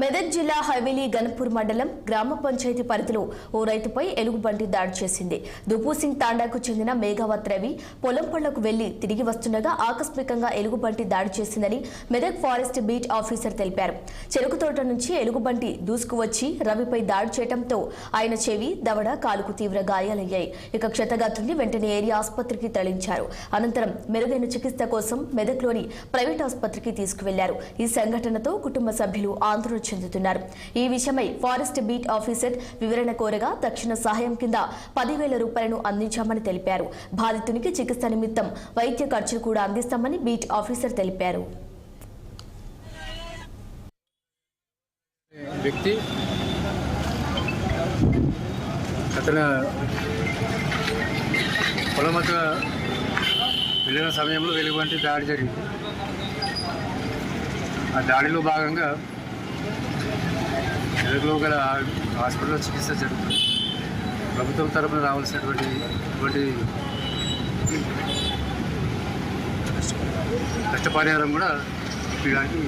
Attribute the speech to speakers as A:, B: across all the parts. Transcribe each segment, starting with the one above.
A: మెదక్ జిల్లా హైవేలీ గన్పూర్ మండలం గ్రామ పంచాయతీ పరిధిలో ఓ రైతుపై ఎలుగుబంటి దాడి చేసింది. దుపూసింగ్ తాండాకు చెందిన మేఘావత్ రవి పొలం పళ్లకు వెళ్లి తిరిగి వస్తుండగా ఆకస్మికంగా ఎలుగుబంటి దాడి చేసిందని మెదక్ ఫారెస్ట్ బీట్ ఆఫీసర్ తెలిపారు. చెరుకు తోట నుంచి ఎలుగుబంటి దూసుకువచ్చి రవిపై దాడి చేయడంతో ఆయన చెవి, దవడ, కాలుకు తీవ్ర గాయాలయ్యాయి. ఇక క్షతగాత్రుల్ని వెంటనే ఏరియా ఆసుపత్రికి తరలించారు. అనంతరం మెరుగైన చికిత్స కోసం మెదక్లోని ప్రైవేట్ ఆసుపత్రికి తీసుకువెళ్లారు. ఈ సంఘటనతో కుటుంబ సభ్యులు ఆందోళన చెందుతున్నారు. ఈ విషయమై ఫారెస్ట్ బీట్ ఆఫీసర్ వివరణ కోరగా తక్షణ సహాయం కింద 10,000 రూపాయలను అందించామని తెలిపారు. బాధితునికి చికిత్స నిమిత్తం వైద్య ఖర్చులు కూడా అందిస్తామని బీట్ ఆఫీసర్ తెలిపారు.
B: వ్యక్తి అతను పొలమత వెళ్ళిన సమయంలో వెలుగుబంటి దాడి జరిగింది. ఆ దాడిలో భాగంగా మెదక్లో గల హాస్పిటల్లో చికిత్స జరుగుతుంది. ప్రభుత్వం తరఫున రావాల్సినటువంటి నష్టపరిహారం కూడా ఇప్పడానికి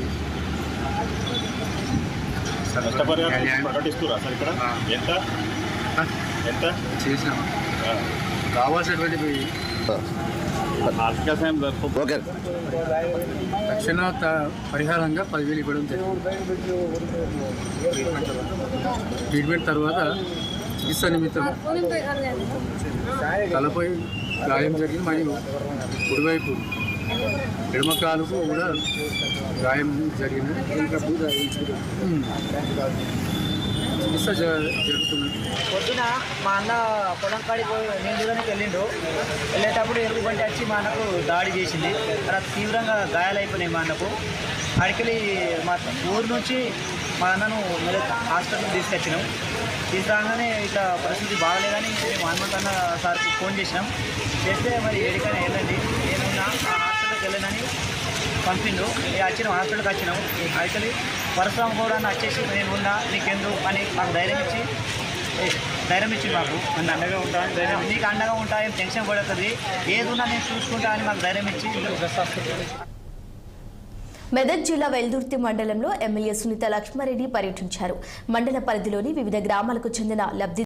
B: చేసినాం. కావాల్సినటువంటి తక్షణ పరిహారంగా 10,000 ఇవ్వడం జరిగింది. ట్రీట్మెంట్ తర్వాత చికిత్స నిమిత్తం తలపై గాయం జరిగింది మరియు కుడివైపు ఎడమ కాలుకు కూడా గాయం జరిగింది. చికిత్స జరుగుతుంది.
C: పొద్దున మా అన్న పొలం కాడికి నేను చూడడానికి వెళ్ళేటప్పుడు ఎలుగుబంటి వచ్చి మా అన్నకు దాడి చేసింది. తర్వాత తీవ్రంగా గాయాలైపోయినాయి మా అన్నకు. అడికెళ్ళి మా ఊరు నుంచి మా అన్నను హాస్పిటల్కి తీసుకొచ్చినాం. తీసుకురాగానే ఇట్లా పరిస్థితి బాగలేదని మేము హనుమంత్ అన్న సార్కి ఫోన్ చేసినాం. చేస్తే మరి ఎక్కడికైనా వెళ్ళండి, నేనున్నా ఆ హాస్పిటల్కి వెళ్ళనని పంపిండు. వచ్చినాం, హాస్పిటల్కి వచ్చినాం. అయితే పరశురామ గౌడ అన్న వచ్చేసి నేను ఉన్నా, నీకెందుకు అని మాకు ధైర్యం ఇచ్చి మాకు నన్ను అండగా ఉంటా, నీకు అండగా ఉంటా, ఏం టెన్షన్ పడుతుంది, ఏది ఉన్నా నేను చూసుకుంటా అని మాకు ధైర్యం ఇచ్చి
A: మెదక్ జిల్లా వెల్దుర్తి మండలంలో ఎమ్మెల్యే సునీత లక్ష్మారెడ్డి పర్యటించారు. మండల పరిధిలోని వివిధ గ్రామాలకు చెందిన లబ్ధి